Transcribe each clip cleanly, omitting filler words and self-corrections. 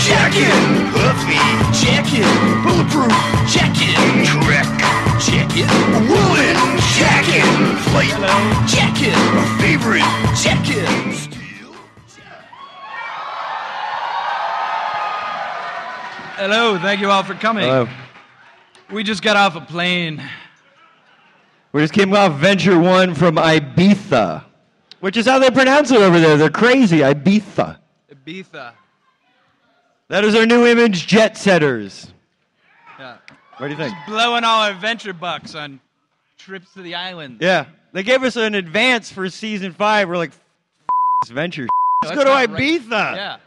Jacket, Huffy, Jacket, Bulletproof, Jacket, Trek, Jacket, Woolen, Jacket, Flight, Jacket, our favorite, Jacket, Steel, Hello, thank you all for coming. Hello. We just got off a plane. We just came off Venture 1 from Ibiza, which is how they pronounce it over there. They're crazy, Ibiza. Ibiza. That is our new image, Jet Setters. Yeah. What do you think? Just blowing all our venture bucks on trips to the island. Yeah. They gave us an advance for season 5. We're like, this Venture. Let's go to Ibiza. Right. Yeah.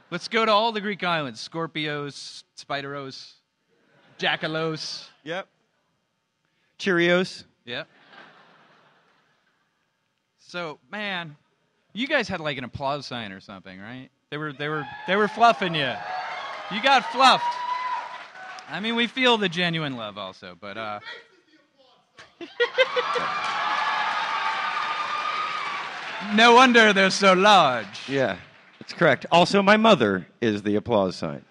Let's go to all the Greek islands. Scorpios, Spideros, Jackalos. Yep. Cheerios. Yep. So, man, you guys had like an applause sign or something, right? They were fluffing you. You got fluffed. I mean, we feel the genuine love also, but no wonder they're so large. Yeah, that's correct. Also, my mother is the applause sign.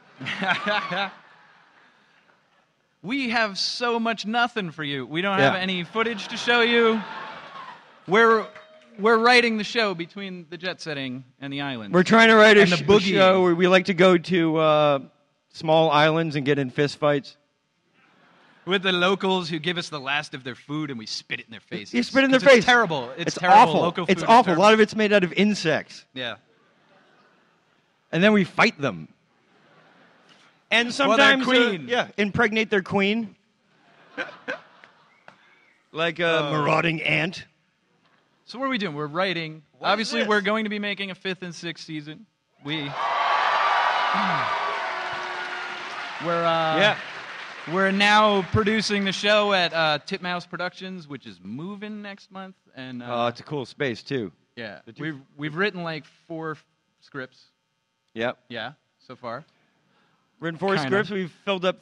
We have so much nothing for you. We don't have any footage to show you. We're writing the show between the jet setting and the islands. We're trying to write a boogieing. show where we like to go to small islands and get in fist fights. With the locals who give us the last of their food and we spit it in their faces. You spit it in their face. It's terrible. It's terrible. Awful. Local food it's awful. terrible. A lot of it's made out of insects. Yeah. And then we fight them. And sometimes, queen. impregnate their queen. Like a marauding ant. So what are we doing? We're writing. What Obviously, is this? we're going to be making a 5th and 6th season. We're now producing the show at Titmouse Productions, which is moving next month. And It's a cool space too. yeah, we've written like 4 scripts. Yep. Yeah, so far. Written 4 Kinda. scripts. We've filled up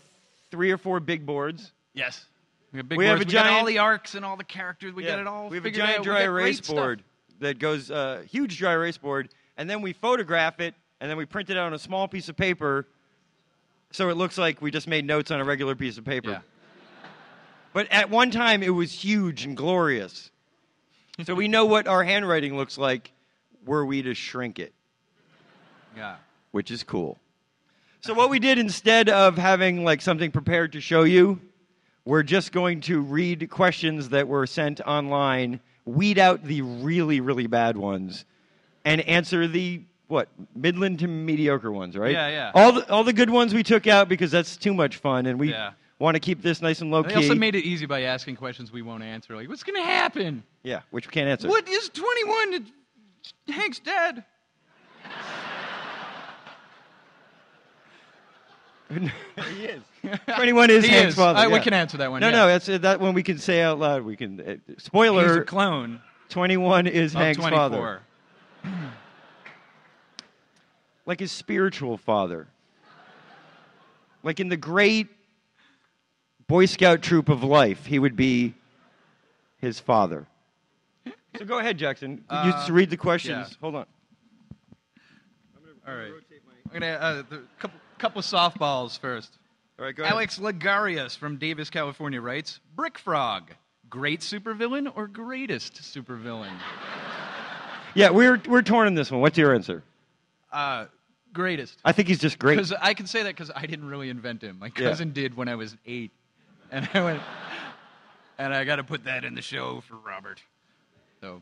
3 or 4 big boards. Yes. We have big We have boards. a We got all giant- the arcs and all the characters. We got it all We have a figured giant out. dry We got great erase stuff. board that goes, huge dry erase board, and then we photograph it, and then we print it out on a small piece of paper, so it looks like we just made notes on a regular piece of paper. Yeah. But at one time, it was huge and glorious. So we know what our handwriting looks like were we to shrink it, Yeah. which is cool. So what we did instead of having like something prepared to show you, we're just going to read questions that were sent online, weed out the really, really bad ones, and answer the, midland to mediocre ones, right? Yeah, yeah. All the good ones we took out because that's too much fun, and we want to keep this nice and low-key. They also made it easy by asking questions we won't answer. Like, what's going to happen? Yeah, which we can't answer. What is 21? Hank's dead. He is. 21 is He Hank's is. father. We can answer that one. No, yeah. no, that's that one we can say out loud. We can. Spoiler. He's a clone. 21 is Of Hank's 24. father. Like his spiritual father. Like in the great Boy Scout troop of life, he would be his father. So go ahead, Jackson. You just read the questions. yeah. Hold on. All right. I'm gonna couple softballs first. All right, go ahead. Alex Ligarius from Davis, California writes, Brick Frog, great supervillain or greatest supervillain? Yeah, we're torn on this one. What's your answer? Greatest. I think he's just great. Because I can say that because I didn't really invent him. My cousin did when I was 8. And I went, and I got to put that in the show for Robert. So,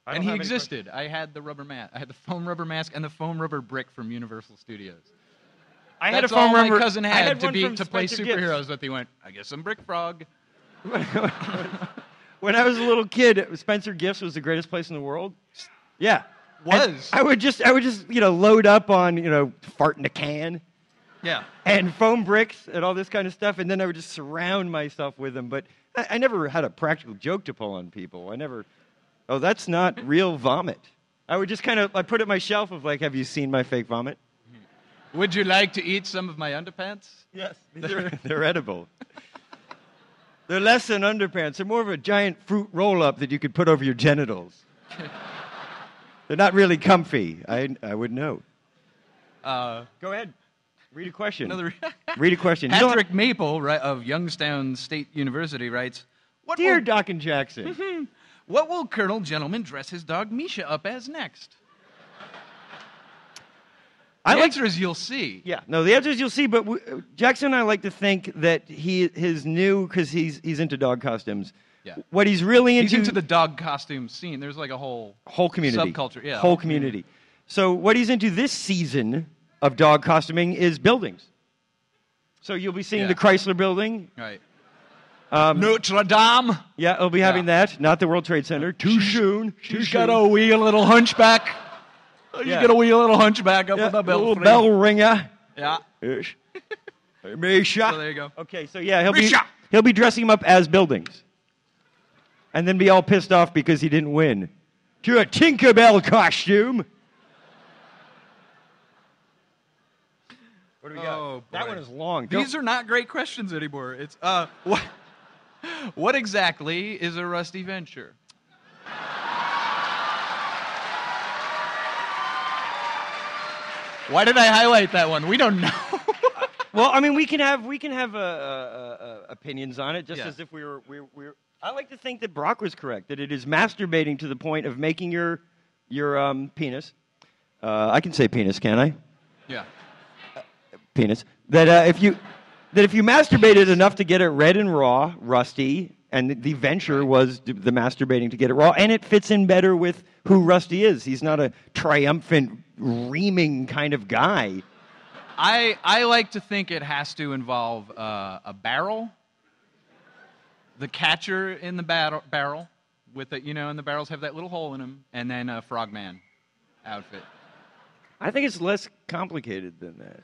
and he existed. I had the rubber mask. I had the foam rubber mask and the foam rubber brick from Universal Studios. I had That's a foam all rubber. my cousin I had one from to play Spencer Gifts. superheroes with. He went, I guess I'm Brick Frog. When I was a little kid, Spencer Gifts was the greatest place in the world. Yeah. Was. I would just load up on, fart in a can. Yeah. And foam bricks and all this kind of stuff, and then I would just surround myself with them. But I never had a practical joke to pull on people. That's not real vomit. I would just I put it on my shelf of like, have you seen my fake vomit? Would you like to eat some of my underpants? Yes. They're edible. They're less than underpants. They're more of a giant fruit roll-up that you could put over your genitals. They're not really comfy. I would know. Go ahead. Read a question. Read a question. Patrick Maple of Youngstown State University writes, Dear Doc and Jackson, what will Colonel Gentleman dress his dog Misha up as next? The answer is you'll see. Yeah, no, the answer is you'll see, but Jackson and I like to think that his new, because he's into dog costumes, what he's really into... He's into the dog costume scene. There's like a whole community. Subculture. Yeah, whole community. So what he's into this season of dog costuming is buildings. So you'll be seeing the Chrysler Building. Right. Notre Dame. Yeah, he'll be having that, not the World Trade Center. Too soon. She's got a wee little hunchback. She's got a wee little hunchback up with a bell. Little bell ringer. Yeah. Misha. So there you go. Okay, so he'll be dressing him up as buildings. And then be all pissed off because he didn't win. To a Tinkerbell costume. What do we got? Oh, that one is long. These are not great questions anymore. It's what exactly is a rusty venture? Why did I highlight that one? We don't know. Well, I mean, we can have opinions on it, just as if we were. I like to think that Brock was correct, that it is masturbating to the point of making your penis. I can say penis, can I? Yeah. Penis. That if you masturbated enough to get it red and raw, rusty, and the venture was the masturbating to get it raw, and it fits in better with who Rusty is. He's not a triumphant, reaming kind of guy. I like to think it has to involve a barrel, the catcher in the barrel, with the, and the barrels have that little hole in them, and then a frogman outfit. I think it's less complicated than that.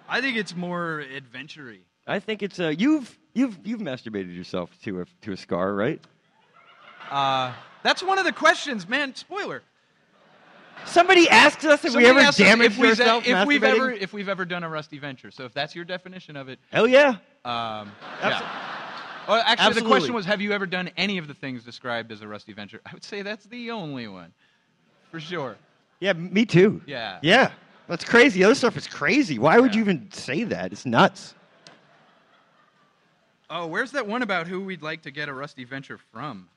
I think it's more adventure-y. I think it's you've masturbated yourself to a scar, right? That's one of the questions, man. Spoiler. Somebody asks us if we ever damaged ourselves masturbating. If we've ever done a rusty venture. So if that's your definition of it, hell yeah. Yeah. Well, actually, Absolutely. The question was, have you ever done any of the things described as a rusty venture? I would say that's the only one, for sure. Yeah, me too. Yeah. Yeah, that's crazy. The other stuff is crazy. Why would you even say that? It's nuts. Oh, where's that one about who we'd like to get a rusty venture from?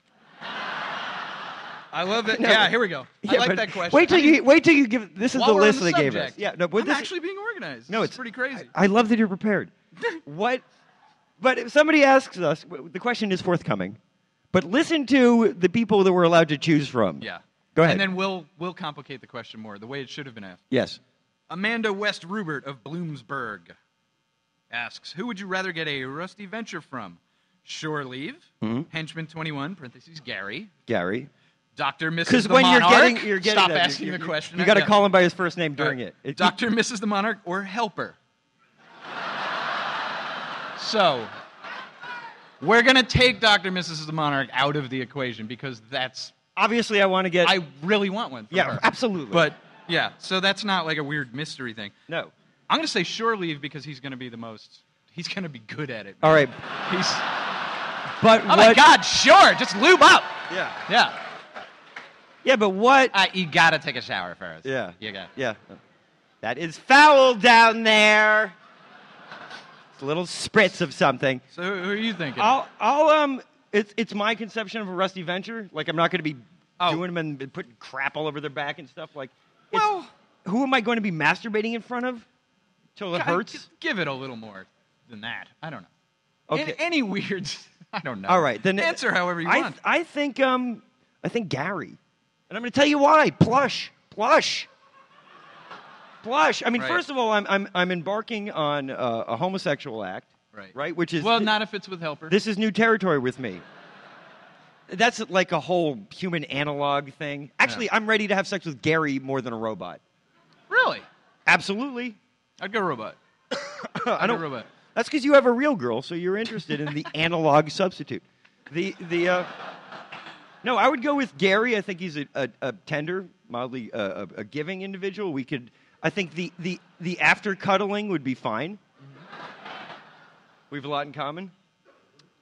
I love it. No, yeah, here we go. I like that question. Wait till you give. This is the list they gave us. Yeah, no, but I'm actually being organized. No, it's pretty crazy. I love that you're prepared. What? But if somebody asks us, the question is forthcoming. But listen to the people that we're allowed to choose from. Yeah. Go ahead. And then we'll complicate the question more, the way it should have been asked. Yes. Amanda West Rubert of Bloomsburg asks, who would you rather get a rusty venture from? Shore Leave, Henchman 21, parentheses, Gary. Dr. Mrs. the Monarch. You're getting Stop that. asking the question. You got to call him by his first name during it. Dr. Mrs. the Monarch or Helper. So, we're going to take Dr. Mrs. the Monarch out of the equation because that's... Obviously, I want to get... I really want one from her. Absolutely. But, yeah, so that's not like a weird mystery thing. No. I'm going to say Shore Leave because he's going to be the most... He's going to be good at it. Man. All right. My God, sure. Just lube up. Yeah. Yeah, but what... You got to take a shower first. Yeah. You got. Yeah. That is foul down there. It's a little spritz of something. So who are you thinking? It's my conception of a rusty venture. Like, I'm not going to be doing them and putting crap all over their back and stuff. Like, well... Who am I going to be masturbating in front of? Till it hurts? Give it a little more than that. I don't know. Okay. Any weirds... I don't know. All right, then answer however you want. I think Gary, and I'm going to tell you why. Plush. I mean, first of all, I'm embarking on a homosexual act, right? Which is not if it's with Helper. This is new territory with me. That's like a whole human analog thing. Actually, I'm ready to have sex with Gary more than a robot. Really? Absolutely. I'd go robot. I don't. Robot. That's because you have a real girl, so you're interested in the analog substitute. No, I would go with Gary. I think he's a tender, mildly a giving individual. I think the after cuddling would be fine. We have a lot in common.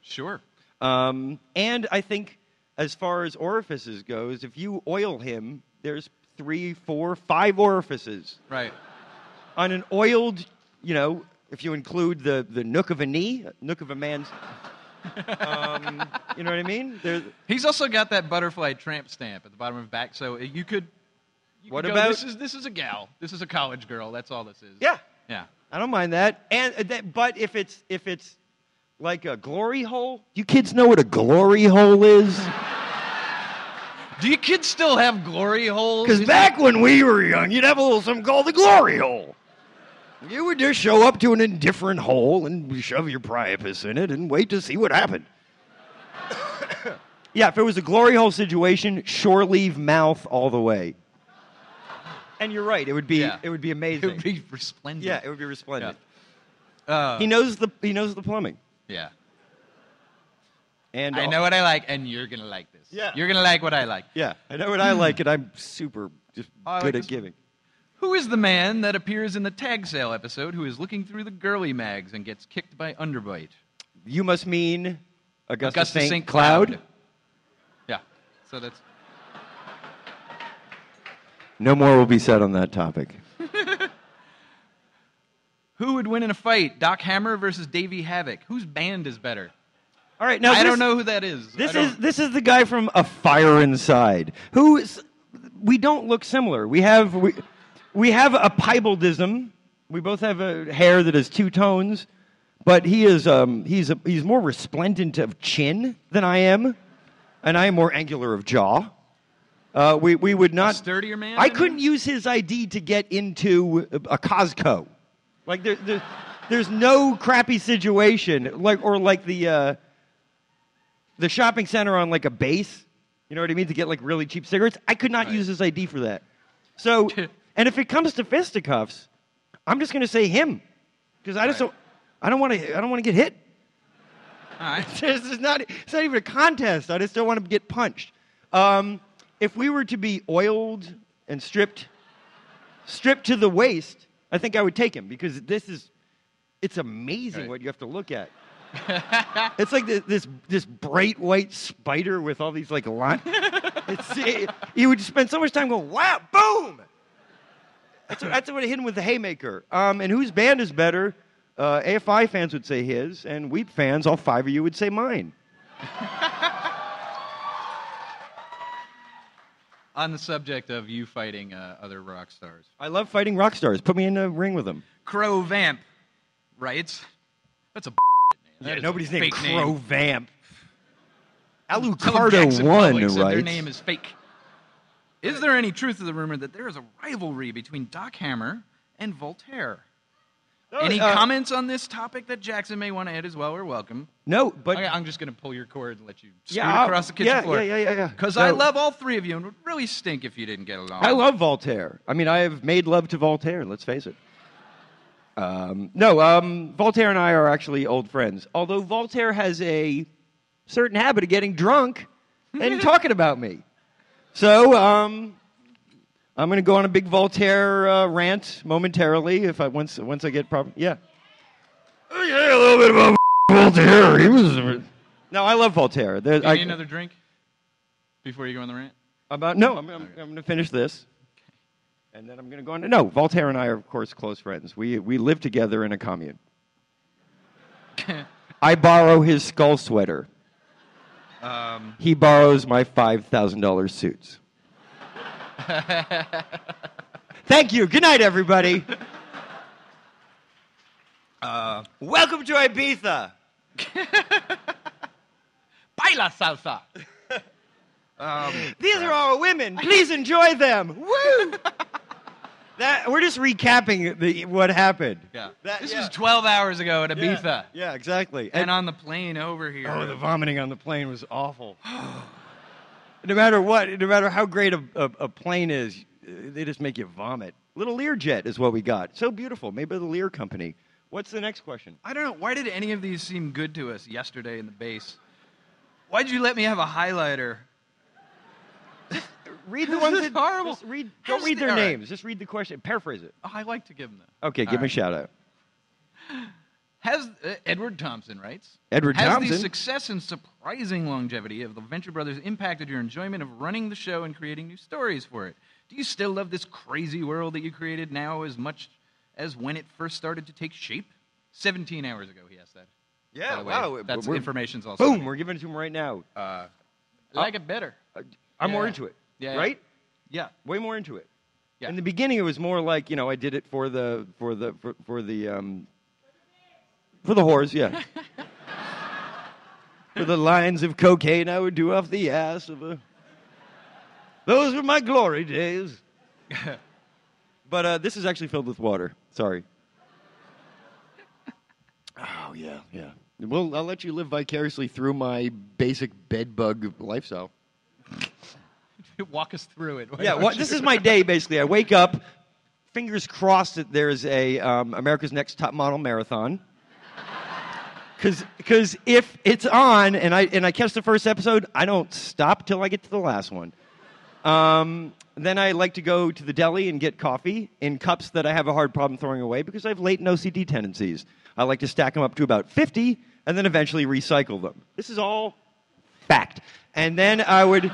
Sure. And I think as far as orifices goes, if you oil him, there's 3, 4, 5 orifices. Right. on an oiled, if you include the nook of a knee, nook of a man's. You know what I mean? He's also got that butterfly tramp stamp at the bottom of his back, so you could. What go, about this is a gal. This is a college girl. That's all this is. Yeah. Yeah. I don't mind that. But if it's like a glory hole, you kids know what a glory hole is? Do you kids still have glory holes? Because back when we were young, you'd have a little something called the glory hole. You would just show up to an indifferent hole and shove your priapus in it and wait to see what happened. Yeah, if it was a glory hole situation, shore leave mouth all the way. And you're right, it would be amazing. It would be resplendent. Yeah, it would be resplendent. Yeah. He knows the plumbing. Yeah. And I know what I like, and you're gonna like this. Yeah. You're gonna like what I like. Yeah, I know what I like, and I'm super just good at this giving. Who is the man that appears in the tag sale episode who is looking through the girly mags and gets kicked by Underbite? You must mean Augustus St. St. Cloud? Yeah. So that's. No more will be said on that topic. Who would win in a fight? Doc Hammer versus Davey Havoc. Whose band is better? All right, now I don't know who that is. This is the guy from A Fire Inside. We don't look similar. We have a pibaldism. We both have a hair that has two tones, but he's more resplendent of chin than I am, and I am more angular of jaw. We would not. A sturdier man? I couldn't use his ID to get into a Costco. Like there's no crappy situation like the shopping center on like a base. You know what I mean? To get like really cheap cigarettes. I could not use his ID for that. So, and if it comes to fisticuffs, I'm just going to say him because I don't want to get hit. All right. It's not even a contest. I just don't want to get punched. If we were to be oiled and stripped to the waist, I think I would take him because it's amazing what you have to look at. It's like this bright white spider with all these like lines. You would spend so much time going, wow, boom! That's what hit him with the haymaker. And whose band is better? AFI fans would say his, and Weep fans, all 5 of you, would say mine. On the subject of you fighting other rock stars. I love fighting rock stars. Put me in a ring with them. Crow Vamp writes, that's a yeah, nobody's named fake Crow name. Vamp. Jackson Alucardo won, Publick said right? Their name is fake. Is there any truth to the rumor that there is a rivalry between Doc Hammer and Voltaire? Any comments on this topic that Jackson may want to add as well are welcome. No, but Okay, I'm just going to pull your cord and let you scoot across the kitchen floor. Yeah. Because I love all three of you, and it would really stink if you didn't get along. I love Voltaire. I mean, I have made love to Voltaire, let's face it. Voltaire and I are actually old friends. Although Voltaire has a certain habit of getting drunk and talking about me. So, I'm going to go on a big Voltaire rant momentarily once I get proper. Yeah. Oh, yeah, a little bit about Voltaire. He was. No, I love Voltaire. Do you need another drink before you go on the rant? I'm going to finish this, and then I'm going to go on. No, Voltaire and I are of course close friends. We live together in a commune. I borrow his skull sweater. He borrows my $5,000 suits. Thank you. Good night, everybody. Welcome to Ibiza. Baila salsa. These are all women. Please enjoy them. Woo! We're just recapping what happened. Yeah. This was 12 hours ago at Ibiza. Yeah, exactly. And on the plane over here. Oh, the vomiting on the plane was awful. No matter how great a plane is, they just make you vomit. Little Learjet is what we got. So beautiful. Maybe the Lear company. What's the next question? I don't know. Why did any of these seem good to us yesterday in the base? Why did you let me have a highlighter? Read the ones that horrible. Don't read their names. Just read the question. Paraphrase it. Oh, I like to give them that. Okay, give me a shout out. Has Edward Thompson writes? Edward Thompson? Has the success and surprising longevity of the Venture Brothers impacted your enjoyment of running the show and creating new stories for it? Do you still love this crazy world that you created now as much as when it first started to take shape? 17 hours ago, he asked that. Yeah, By the way. wow. That's information's also. Boom, we're giving it to him right now. I like it better. I'm more into it. Yeah. Right? Yeah. Way more into it. Yeah. In the beginning, it was more like, I did it for the whores, yeah. For the lines of cocaine I would do off the ass of a... Those were my glory days. But this is actually filled with water. Sorry. Oh, yeah. Well, I'll let you live vicariously through my basic bedbug lifestyle. Walk us through it. This is my day, basically. I wake up, fingers crossed that there's a America's Next Top Model marathon. Because if it's on and I catch the first episode, I don't stop till I get to the last one. Then I like to go to the deli and get coffee in cups that I have a hard problem throwing away because I have latent OCD tendencies. I like to stack them up to about 50 and then eventually recycle them. This is all fact. And then I would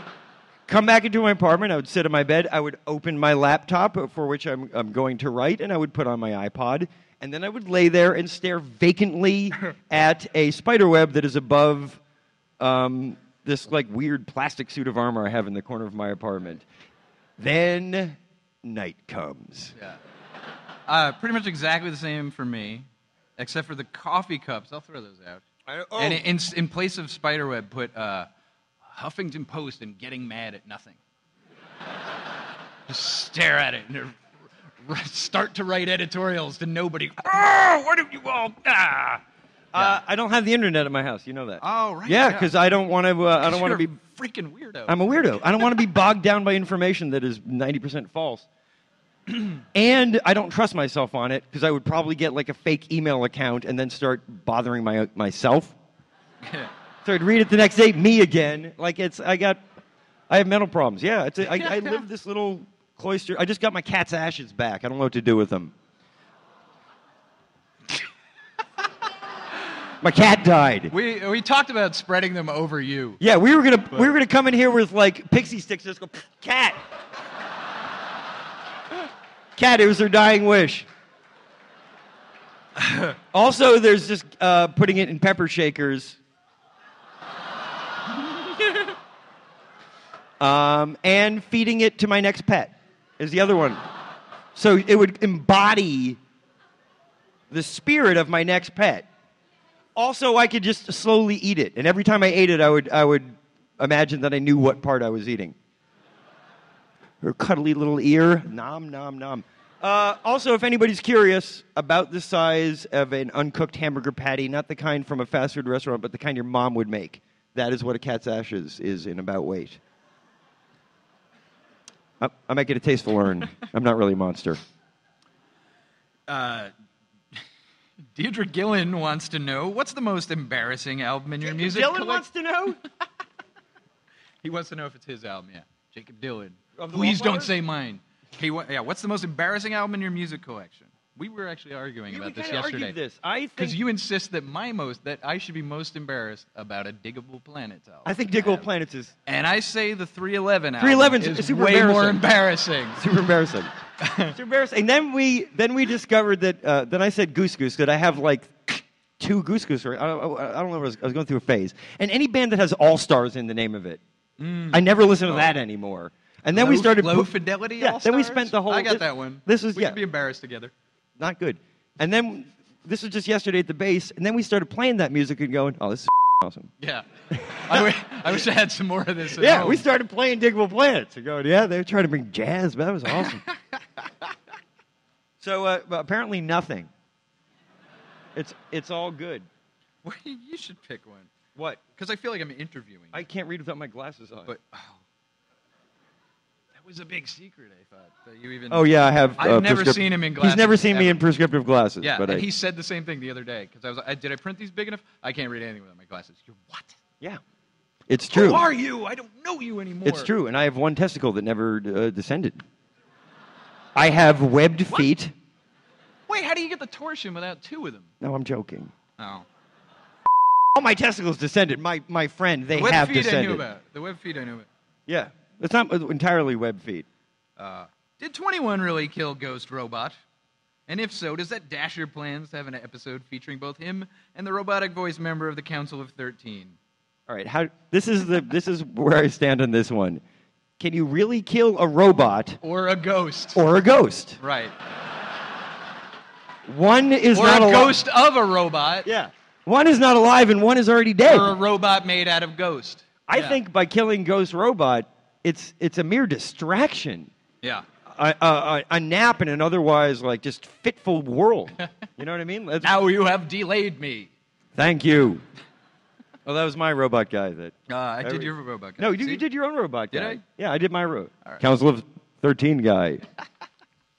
come back into my apartment. I would sit on my bed. I would open my laptop for which I'm going to write, and I would put on my iPod. And then I would lay there and stare vacantly at a spider web that is above this like weird plastic suit of armor I have in the corner of my apartment. Then night comes. Yeah. Pretty much exactly the same for me, except for the coffee cups. I'll throw those out. And in place of spiderweb, put Huffington Post and getting mad at nothing. Just stare at it and start to write editorials to nobody. Oh, what have you all? I don't have the internet at my house. You know that. Oh, right. Yeah, because I don't want to. I don't want to be freaking weirdo. I'm a weirdo. I don't want to be bogged down by information that is 90% false. And I don't trust myself on it because I would probably get like a fake email account and then start bothering myself. So I'd read it the next day, me again. Like I have mental problems. Yeah, I live this little cloister. I just got my cat's ashes back. I don't know what to do with them. My cat died. We talked about spreading them over you. Yeah, we were gonna come in here with like pixie sticks and just go, cat. Cat, it was her dying wish. Also, there's just putting it in pepper shakers. And feeding it to my next pet is the other one. So it would embody the spirit of my next pet. Also, I could just slowly eat it, and every time I ate it, I would imagine that I knew what part I was eating. Her cuddly little ear, nom nom nom. Also, if anybody's curious about the size of an uncooked hamburger patty, not the kind from a fast food restaurant, but the kind your mom would make, that is what a cat's ashes is in about weight. I might get a taste for learn. I'm not really a monster. Deirdre Gillen wants to know, what's the most embarrassing album in your music collection? Dylan wants to know? He wants to know if it's his album, yeah. Jacob Dylan. Of the Please don't Wallflowers? say mine. What's the most embarrassing album in your music collection? We were actually arguing about this yesterday. Because you insist that that I should be most embarrassed about a Diggable Planets album. I think Diggable Planets is... And I say the 311 album 311 is super way more embarrassing. Super embarrassing. Super embarrassing. And then we discovered that, then I said Goose Goose, that I have like 2 Goose Goose. I don't know, I was going through a phase. And any band that has All-Stars in the name of it, I never listen to that anymore. And then we started... Low Fidelity Yeah, All-Stars? then we spent the whole... I got that one. This was, we could be embarrassed together. Not good. And then, this was just yesterday at the base, and then we started playing that music and going, oh, this is awesome. Yeah. I wish I had some more of this at Yeah, home. we started playing Diggable Planets. And going, yeah, they were trying to bring jazz, but that was awesome. So, apparently nothing. It's all good. Well, you should pick one. What? Because I feel like I'm interviewing. I can't read without my glasses on. But, that was a big secret, I thought. That you even... Oh, yeah, I have... I've never seen him in glasses. He's never seen me ever. in prescriptive glasses. Yeah, but and he said the same thing the other day. Because I was like, did I print these big enough? I can't read anything without my glasses. You're what? Yeah. It's true. Who are you? I don't know you anymore. It's true, and I have one testicle that never descended. I have webbed feet. Wait, how do you get the torsion without 2 of them? No, I'm joking. Oh. All my testicles descended. My friend, they The web have feet descended. I knew about. The web feet I knew about. Yeah. It's not entirely web feet. Did 21 really kill Ghost Robot? And if so, does that dash your plans to have an episode featuring both him and the robotic voice member of the Council of 13? All right, this is where I stand on this one. Can you really kill a robot or a ghost? Or a ghost. Right. One is or not a alive. Ghost of a robot. Yeah. One is not alive and one is already dead. Or a robot made out of ghost. I think by killing Ghost Robot, it's a mere distraction. Yeah. A nap in an otherwise like just fitful world. You know what I mean? Now you have delayed me. Thank you. Well, that was my robot guy. I did your robot guy. No, you did your own robot guy. Did I? Yeah, I did my right. Council of 13 guy.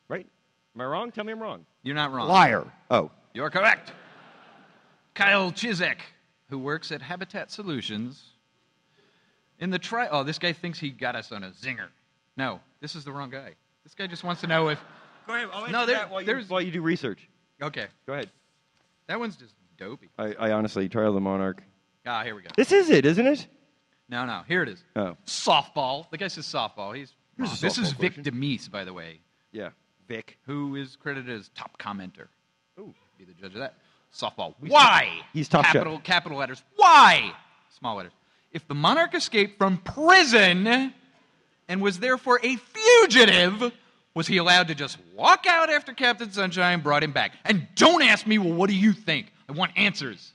Right? Am I wrong? Tell me I'm wrong. You're not wrong. Liar. Oh. You're correct. Kyle Chizek, who works at Habitat Solutions. This guy thinks he got us on a zinger. No, this is the wrong guy. This guy just wants to know if... Go ahead. I'll No, that while you do research. Okay. Go ahead. That one's just dopey. I honestly, Trial of the Monarch. Ah, here we go. This is it, isn't it? No, here it is. Oh. Softball. The guy says softball. Here's a This is softball Vic question. Demise, by the way, Yeah. Vic. who is credited as top commenter. Ooh. Be the judge of that. Softball. Why? He's top Capital letters. Why? Small letters. If the Monarch escaped from prison and was therefore a fugitive, was he allowed to just walk out after Captain Sunshine brought him back? And don't ask me, well, what do you think? I want answers.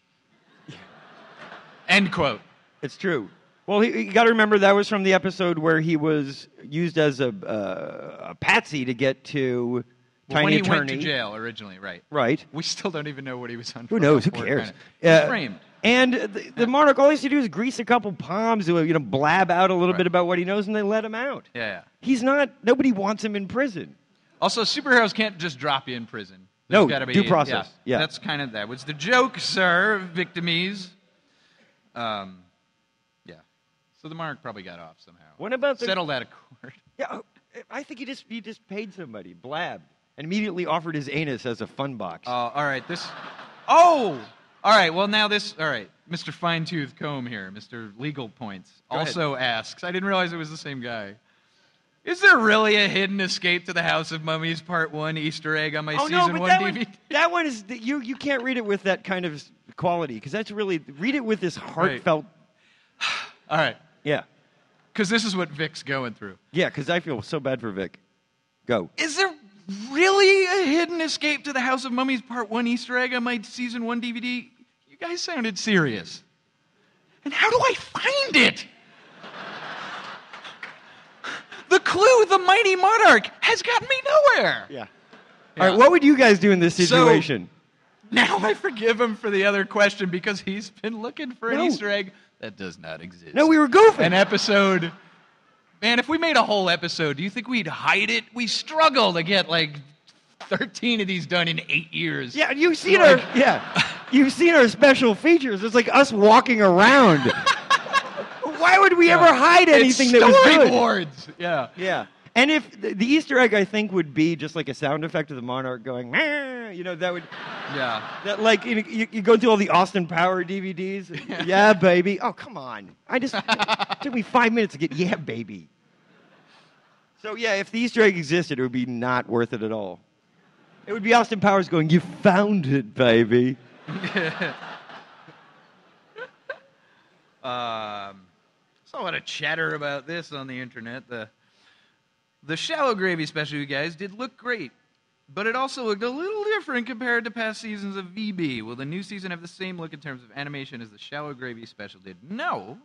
End quote. It's true. Well, you got to remember that was from the episode where he was used as a patsy to get to Tiny when he Attorney. went to jail originally, right? Right. We still don't even know what he was on. Who knows? Who for, cares? He's framed. And the Monarch, all he has to do is grease a couple palms, blab out a little bit about what he knows, and they let him out. Yeah. Nobody wants him in prison. Also, superheroes can't just drop you in prison. No, gotta be, due process. Yeah. That's kind of that. Was the joke, sir, Victimies. Yeah. So the Monarch probably got off somehow. What about settled out of court? Yeah, I think he just paid somebody, blabbed, and immediately offered his anus as a fun box. All right. All right. Well, now this. All right. Mr. Fine-Tooth Comb here, Mr. Legal Points, also asks. I didn't realize it was the same guy. Is there really a hidden escape to the House of Mummies Part 1 Easter egg on my Season 1 DVD? That one is... You can't read it with that kind of quality, because that's really... Read it with this heartfelt... All right. Yeah. Because this is what Vic's going through. Yeah, because I feel so bad for Vic. Go. Is there really a hidden escape to the House of Mummies Part 1 Easter egg on my Season 1 DVD? You guys sounded serious. And how do I find it? The clue, the mighty Monarch, has gotten me nowhere. Yeah. All right, what would you guys do in this situation? So, now I forgive him for the other question because he's been looking for an Easter egg that does not exist. No, we were goofing. An episode. Man, if we made a whole episode, do you think we'd hide it? We struggle to get like 13 of these done in 8 years. Yeah, you've seen you've seen our special features. It's like us walking around. Why would we ever hide anything that was good? Storyboards. Yeah. Yeah. And if the Easter egg, I think, would be just like a sound effect of the Monarch going, that would... Yeah. That like, you go through all the Austin Power DVDs. Yeah, baby. Oh, come on. It took me 5 minutes to get, yeah, baby. So, yeah, if the Easter egg existed, it would be not worth it at all. It would be Austin Powers going, you found it, baby. Saw a lot of chatter about this on the internet. The Shallow Gravy special, you guys, did look great, but it also looked a little different compared to past seasons of VB. Will the new season have the same look in terms of animation as the Shallow Gravy special did? No,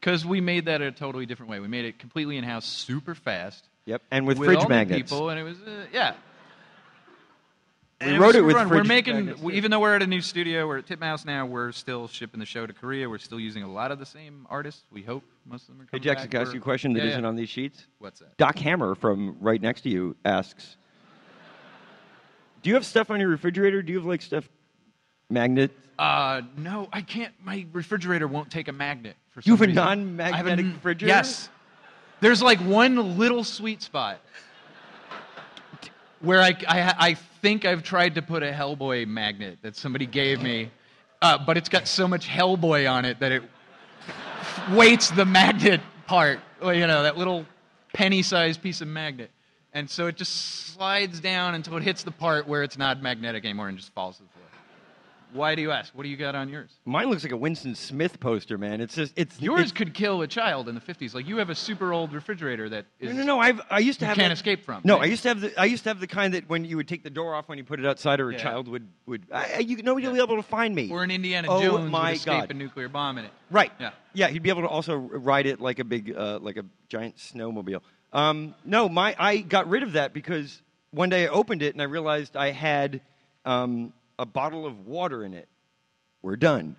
because we made that a totally different way. We made it completely in-house, super fast. Yep, and with all fridge new magnets. people, and it was, yeah. We wrote it with fun. fridge We're making, magnets, too. even though we're at a new studio, we're at Titmouse now, we're still shipping the show to Korea. We're still using a lot of the same artists. We hope most of them are Hey, coming Jackson, back. can I ask you a question that isn't on these sheets? What's that? Doc Hammer from right next to you asks, do you have stuff on your refrigerator? Do you have, like, stuff, magnet? No, I can't. My refrigerator won't take a magnet for some You have a reason. non-magnetic refrigerator? Yes. There's like one little sweet spot where I think I've tried to put a Hellboy magnet that somebody gave me, but it's got so much Hellboy on it that it weights the magnet part. Well, that little penny-sized piece of magnet. And so it just slides down until it hits the part where it's not magnetic anymore and just falls to the floor. Why do you ask? What do you got on yours? Mine looks like a Winston Smith poster, man. Yours could kill a child in the 50s. Like you have a super old refrigerator that is No. I used to have can't escape from. No, right? I used to have the kind that when you would take the door off when you put it outside, or a child would nobody would be able to find me. Or an Indiana Oh, Jones my would escape God. a nuclear bomb in it. Right. Yeah. Yeah, he'd be able to also ride it like a big, like a giant snowmobile. No, I got rid of that because one day I opened it and I realized I had a bottle of water in it. We're done.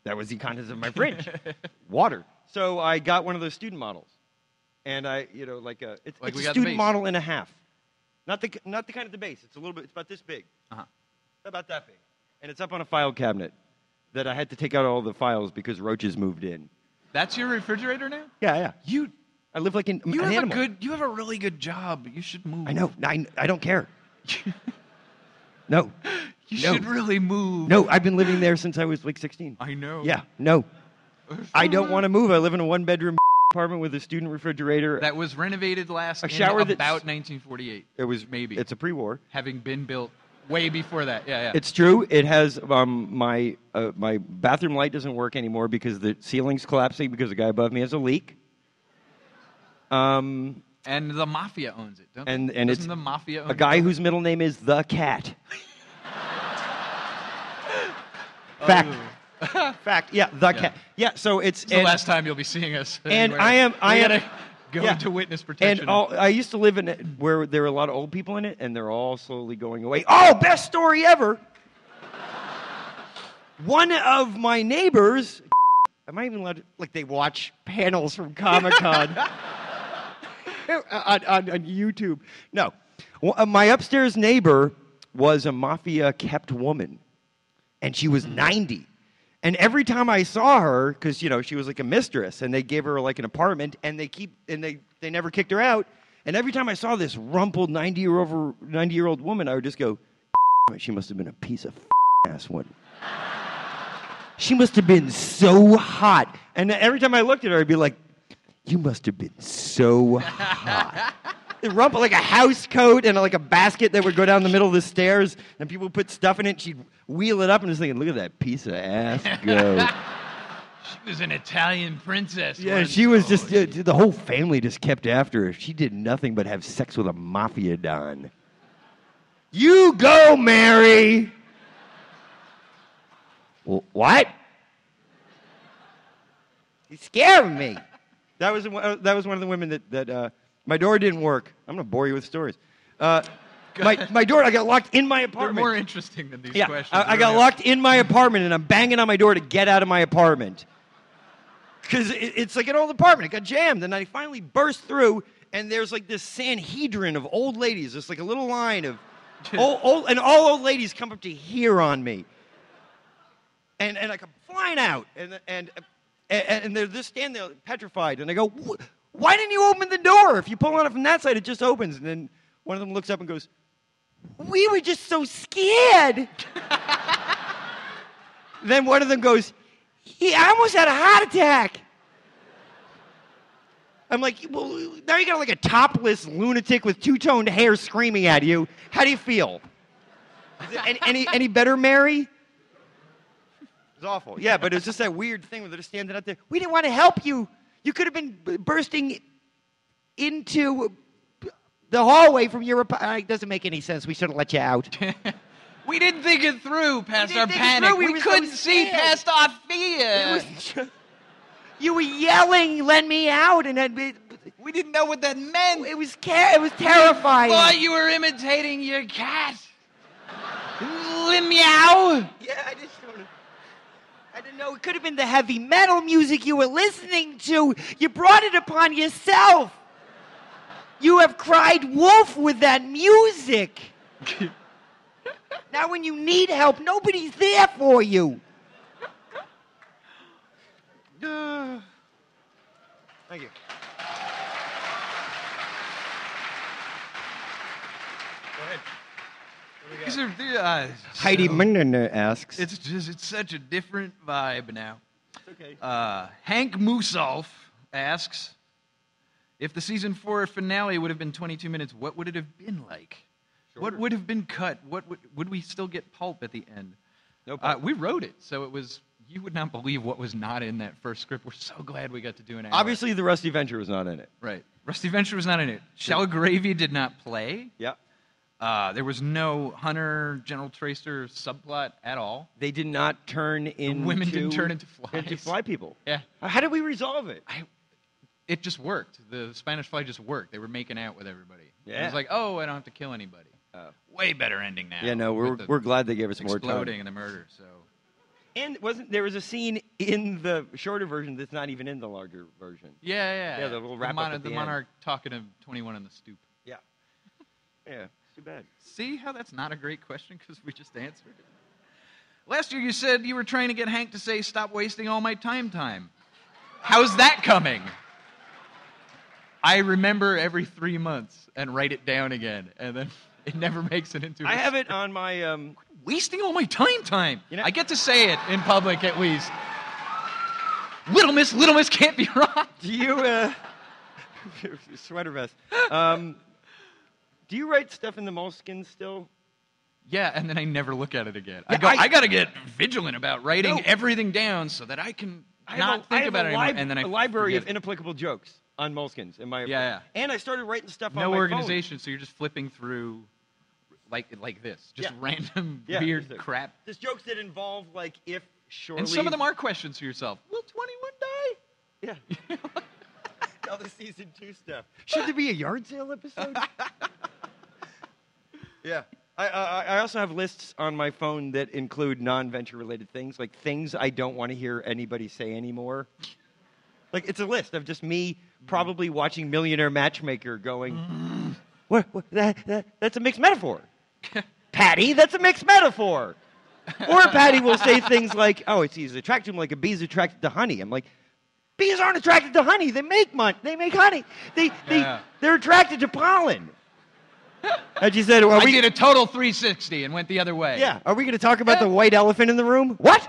That was the contents of my fridge. Water. So I got one of those student models, and it's a student model and a half. Not the kind at the base. It's about this big. About that big, and it's up on a file cabinet that I had to take out all the files because roaches moved in. That's your refrigerator now? Yeah. I live like an animal. You have a really good job. You should move. I know. I don't care. No. You should really move. No, I've been living there since I was like 16. I know. Yeah, no. I don't want to move. I live in a one-bedroom apartment with a student refrigerator. That was renovated in about 1948. It was maybe. It's a pre-war. Having been built way before that. Yeah. It's true. It has my bathroom light doesn't work anymore because the ceiling's collapsing because the guy above me has a leak. And the mafia owns it, don't they? And Doesn't it's the mafia own a guy whose middle name is the Cat. Fact. Yeah, the Cat. Yeah, so it's the last time you'll be seeing us. And anywhere. I am gotta go into witness protection. And I used to live in it where there were a lot of old people in it, and they're all slowly going away. Oh, best story ever! One of my neighbors, am I even allowed to, like, they watch panels from Comic-Con on YouTube. No. My upstairs neighbor was a mafia-kept woman, and she was 90. And every time I saw her, because, she was like a mistress, and they gave her like an apartment, and they never kicked her out. And every time I saw this rumpled 90-year-old woman, I would just go, she must have been a piece of ass one. She must have been so hot. And every time I looked at her, I'd be like, you must have been so hot. It rumpled like a house coat and like a basket that would go down the middle of the stairs, and people would put stuff in it, and she'd wheel it up, and just thinking, look at that piece of ass go. She was an Italian princess. Yeah, she was just, the whole family just kept after her. She did nothing but have sex with a mafia don. You go, Mary! What? You're scaring me. That was one of the women that my door didn't work. I'm going to bore you with stories. My door, I got locked in my apartment. They're more interesting than these questions. I got locked in my apartment, and I'm banging on my door to get out of my apartment. Because it's like an old apartment. It got jammed, and I finally burst through, and there's like this Sanhedrin of old ladies. Just like a little line of and all old ladies come up to here on me. And I come flying out, and they're just standing there petrified, and I go, why didn't you open the door? If you pull on it from that side, it just opens. And then one of them looks up and goes, we were just so scared. Then one of them goes, I almost had a heart attack. I'm like, well, now you got like a topless lunatic with two-toned hair screaming at you. How do you feel? Is it any better, Mary? It's awful. Yeah, but it's just that weird thing where they're just standing out there. We didn't want to help you. You could have been bursting into the hallway from your apartment. It doesn't make any sense. We should have let you out. We didn't think it through past our panic. We couldn't see past our fear. You were yelling, let me out. And we didn't know what that meant. It was terrifying. I thought you were imitating your cat. Meow. Yeah, I didn't know. It could have been the heavy metal music you were listening to. You brought it upon yourself. You have cried wolf with that music. Now when you need help, nobody's there for you. Thank you. Go ahead. Heidi Minden asks. It's such a different vibe now. Okay. Hank Musolf asks, If the season 4 finale would have been 22 minutes, what would it have been like? Shorter. What would have been cut? What would we still get pulp at the end? No pulp. We wrote it, so it was. You would not believe what was not in that first script. We're so glad we got to do an hour. Obviously, the Rusty Venture was not in it. Right. Rusty Venture was not in it. Shell Gravy did not play. Yeah. There was no Hunter, General Tracer subplot at all. They did not turn into... The women didn't turn into flies. Into fly people. Yeah. How did we resolve it? It just worked. The Spanish Fly just worked. They were making out with everybody. Yeah. It was like, oh, I don't have to kill anybody. Way better ending now. Yeah, no, we're glad they gave us more time. Exploding and the murder, so... And there was a scene in the shorter version that's not even in the larger version. Yeah. Yeah, the little wrap up at the Monarch talking to 21 on the stoop. Yeah. Yeah, too bad. See how that's not a great question because we just answered it? Last year you said you were trying to get Hank to say, stop wasting all my time. How's that coming? I remember every 3 months and write it down again, and then it never makes it into... I have it on my... Wasting all my time. You know, I get to say it in public at least. Little Miss can't be wrong. Do you, sweater vest. Do you write stuff in the Moleskine still? Yeah, and then I never look at it again. Yeah, I got to get vigilant about writing everything down so that I can not think about it anymore. And then I library of forget. inapplicable jokes on Moleskines in my Yeah. And I started writing stuff on No my organization, so you're just flipping through like this. Just random weird crap. There's jokes that involve like if Shore And some of them are questions for yourself. Will 21 die? Yeah. All the season 2 stuff. Should there be a yard sale episode? Yeah. I also have lists on my phone that include non-venture related things, like things I don't want to hear anybody say anymore. Like, it's a list of just me probably watching Millionaire Matchmaker going, that's a mixed metaphor. Patty, that's a mixed metaphor. Or Patty will say things like, oh, he's attracted to him like a bee's attracted to honey. I'm like, bees aren't attracted to honey. They make honey. They're attracted to pollen. And she said, I did a total 360 and went the other way. Yeah. Are we going to talk about the white elephant in the room? What?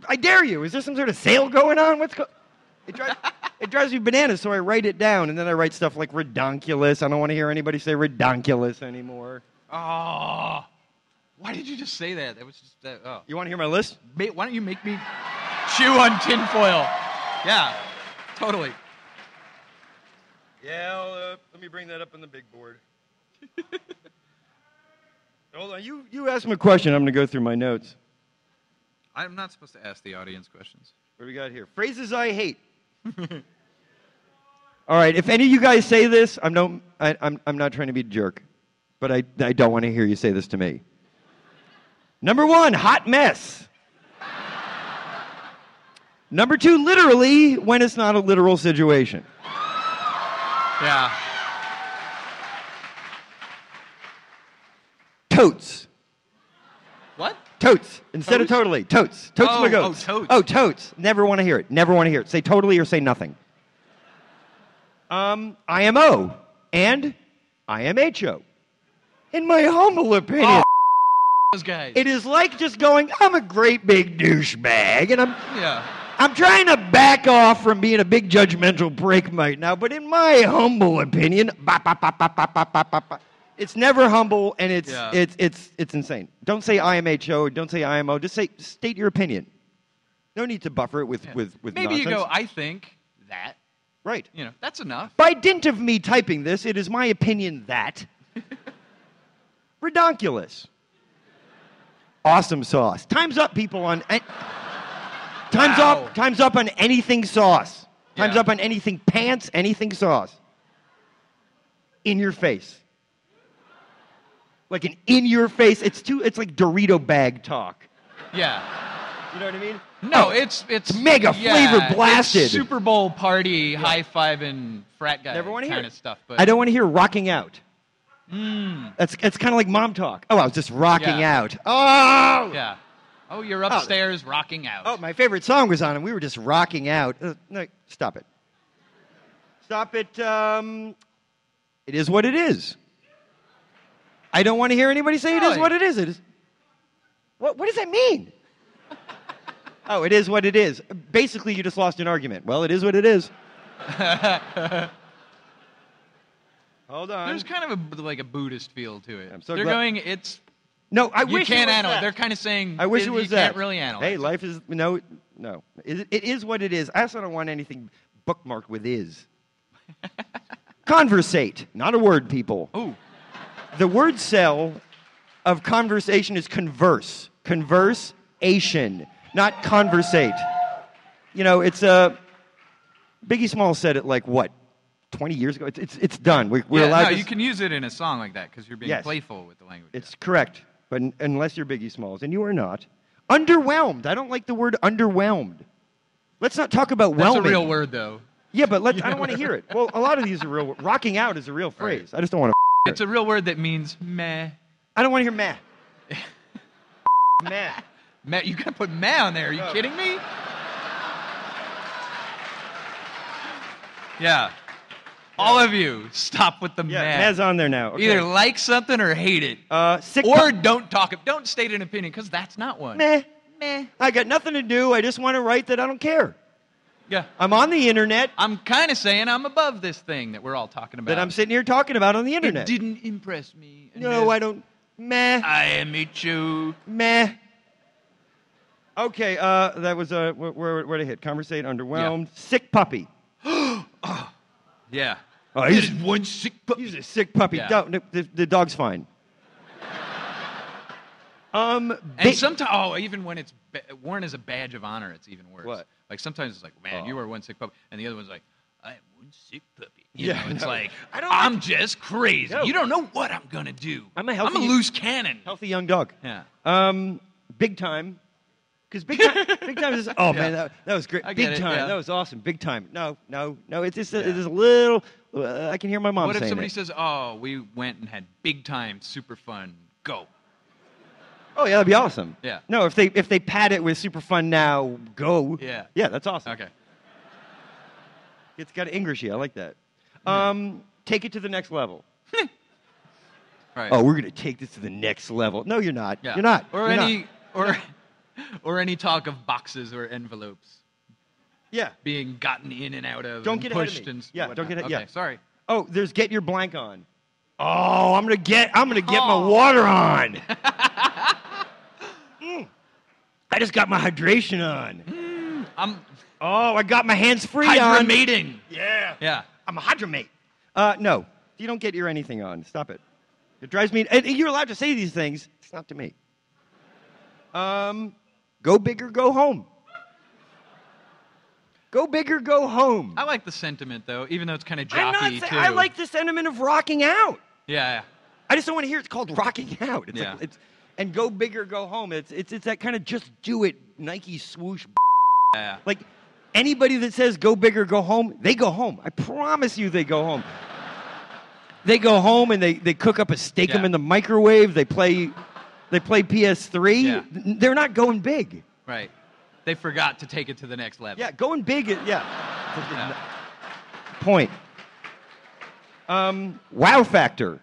I dare you. Is there some sort of sale going on? It drives me bananas, so I write it down, and then I write stuff like redonkulous. I don't want to hear anybody say redonkulous anymore. Oh. Why did you just say that? That was just You want to hear my list? Why don't you make me chew on tinfoil? Yeah, totally. Yeah, let me bring that up on the big board. Hold on, you asked me a question. I'm going to go through my notes. I'm not supposed to ask the audience questions. What do we got here? Phrases I hate. All right, if any of you guys say this, I'm not trying to be a jerk, but I don't want to hear you say this to me. Number 1, hot mess. Number 2, literally, when it's not a literal situation. Yeah. Totes. What? Totes. Instead of totally. Totes. Totes my goats. Totes. Oh, totes. Never want to hear it. Never want to hear it. Say totally or say nothing. IMO and IMHO. In my humble opinion, those guys. It is like just going, I'm a great big douchebag, and I'm trying to back off from being a big judgmental prick right now, but in my humble opinion, it's never humble, and it's insane. Don't say IMHO or don't say IMO. Just state your opinion. No need to buffer it with Maybe nonsense. you go, I think that. Right. That's enough. By dint of me typing this, it is my opinion that. Redonkulous. Awesome sauce. Time's up, people, on... Time's up on anything sauce. Time's up on anything pants, anything sauce. In your face. Like an in your face. It's like Dorito bag talk. Yeah. You know what I mean? No, it's mega flavor blasted. It's Super Bowl party, high-fiving frat guy kind of stuff. But I don't want to hear rocking out. It's kind of like mom talk. Oh, I was just rocking out. Oh! Yeah. Oh, you're upstairs rocking out. Oh, my favorite song was on, and we were just rocking out. No, stop it. Stop it. It is what it is. I don't want to hear anybody say it is what it is. It is. What does that mean? Oh, it is what it is. Basically, you just lost an argument. Well, it is what it is. Hold on. There's kind of like a Buddhist feel to it. I'm so They're glad- going, it's... No, I You wish can't it was analyze. that. They're kind of saying I wish it was you that. can't really analyze. Hey, it. life is no. It is what it is. I also don't want anything bookmarked with is. Conversate, not a word, people. Ooh. The word cell of conversation is converse. Conversation, not conversate. You know, it's a. Biggie Smalls said it like what, 20 years ago. It's done. We're allowed. No, to you can use it in a song like that because you're being Yes. playful with the language. It's correct, but unless you're Biggie Smalls, and you are not. Underwhelmed. I don't like the word underwhelmed. Let's not talk about That's whelming. a real word, though. Yeah, but I don't want to hear it. Well, a lot of these are real. Rocking out is a real phrase. I just don't want to. It's a real word that means meh. I don't want to hear meh. Meh. Meh. You gotta put meh on there. Are you kidding me? Yeah. All of you, stop with the Yeah, meh. meh's on there now. Okay. Either like something or hate it. Sick Or don't state an opinion, because that's not one. meh. Meh. I got nothing to do. I just want to write that I don't care. Yeah. I'm on the internet I'm kind of saying I'm above this thing that we're all talking about. that I'm sitting here talking about on the internet. It didn't impress me. No, I don't. Meh. I am a Jew. Meh. Okay, that was where did I hit? Conversate, underwhelmed. Sick puppy. Yeah. Oh, He's one sick puppy. He's a sick puppy. Yeah. The dog's fine. And sometimes, even when it's worn as a badge of honor, it's even worse. What? Like sometimes it's like, man, you are one sick puppy, and the other one's like, I am one sick puppy. You Yeah, know, it's no. like, I don't I'm just crazy. No. You don't know what I'm gonna do. I'm a healthy- loose cannon. Healthy young dog. Yeah. Big time. Because big time is. Oh man, that was great. I get Big it, time. yeah. That was awesome. Big time. No. It's just it is a little. I can hear my mom What if saying somebody it. says, oh, we went and had big time, super fun, go. Oh yeah, that'd be awesome. Yeah. No, if they pad it with super fun now, go. Yeah. Yeah, that's awesome. Okay. It's got Englishy. I like that. Take it to the next level. Right. Oh, we're gonna take this to the next level. No, you're not. Yeah. You're not. Or You're any not. or any talk of boxes or envelopes Yeah. being gotten in and out of. Don't and get ahead of pushed me. and Yeah, whatnot. don't get ahead- Okay, yeah. sorry. Oh, there's get your blank on. Oh, I'm gonna get my water on. I just got my hydration on. I got my hands free on. Hydromating. Yeah. Yeah. I'm a hydromate. No, you don't get your anything on. Stop it. It drives me. And you're allowed to say these things. It's not to me. Go big or go home. Go big or go home. I like the sentiment though, even though it's kind of jockey too. I like the sentiment of rocking out. Yeah. I just don't want to hear it's called rocking out. It's Yeah. like, and go big or go home. It's that kind of just do it Nike swoosh. Yeah. Like anybody that says go big or go home, they go home. I promise you, they go home. They go home and they cook up a steak them in the microwave. They play PS3. Yeah. They're not going big. Right. They forgot to take it to the next level. Yeah, going big. Yeah. Point. Wow factor.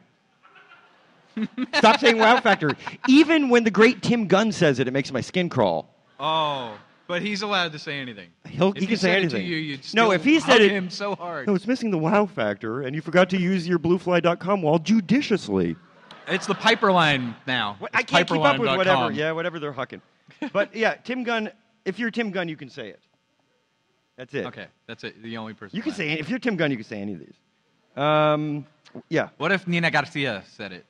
Stop saying wow factor. Even when the great Tim Gunn says it, it makes my skin crawl. Oh, but he's allowed to say anything. He If can he say said anything. It to you, you'd No, still if he said hug it- him so hard. No, it's missing the wow factor, and you forgot to use your bluefly.com wall judiciously. It's the Piper line now. I It's can't keep up with whatever. piperline.com. Yeah, whatever they're hucking. But yeah, Tim Gunn. If you're Tim Gunn, you can say it. That's it. Okay, that's it. The only person. You can left. say if you're Tim Gunn, you can say any of these. Yeah, What if Nina Garcia said it?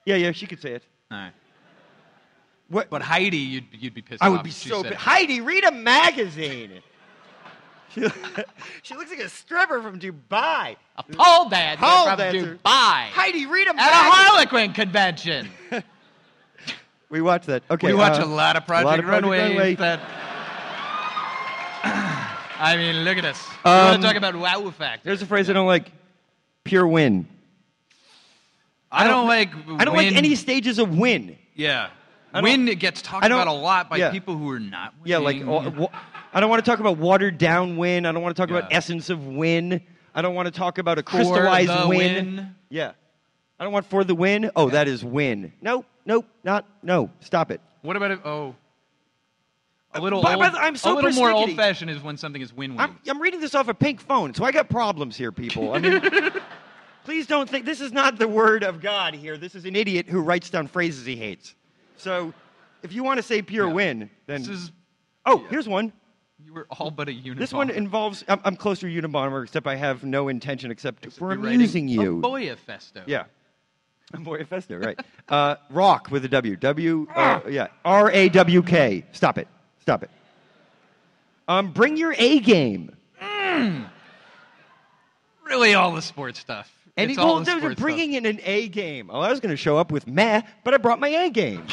yeah, she could say it. All right. What? But Heidi, you'd be pissed I off. would be if she so. said it. Heidi, read a magazine. She looks like a stripper from Dubai. A pole dancer Pole from dancer. Dubai Heidi, read a at a magazine. Harlequin convention. We watched that. Okay, We watch a lot of Project Runway. Runway. That, I mean, look at us. You want to talk about wow factor? There's a phrase I don't like. Pure win. I don't like. I don't like any stages of win. Yeah. I don't- Win it gets talked I don't- about a lot by yeah. people who are not winning. Yeah, like I don't want to talk about watered down win. I don't want to talk about Yeah. essence of win. I don't want to talk about a For crystallized the win. win. Yeah. I don't want for the win. Oh, that is win. Nope, not. No, stop it. What about it? Oh. A little I'm so a little more persnickety. old-fashioned is when something is win-win. I'm reading this off a pink phone, so I got problems here, people. I mean, please don't think this is not the word of God here. This is an idiot who writes down phrases he hates. So, if you want to say pure win, then here's one. You were all but a Unabomber. This one involves. I'm closer to Unabomber, except I have no intention except for you're amusing writing you. A Boyafesto. Yeah. Orpheus, right. Rock with a W. R-A-W-K. Stop it. Bring your A game. Really all the sports stuff. And It's all the they're sports bringing in an A game. Oh, I was going to show up with meh, but I brought my A game.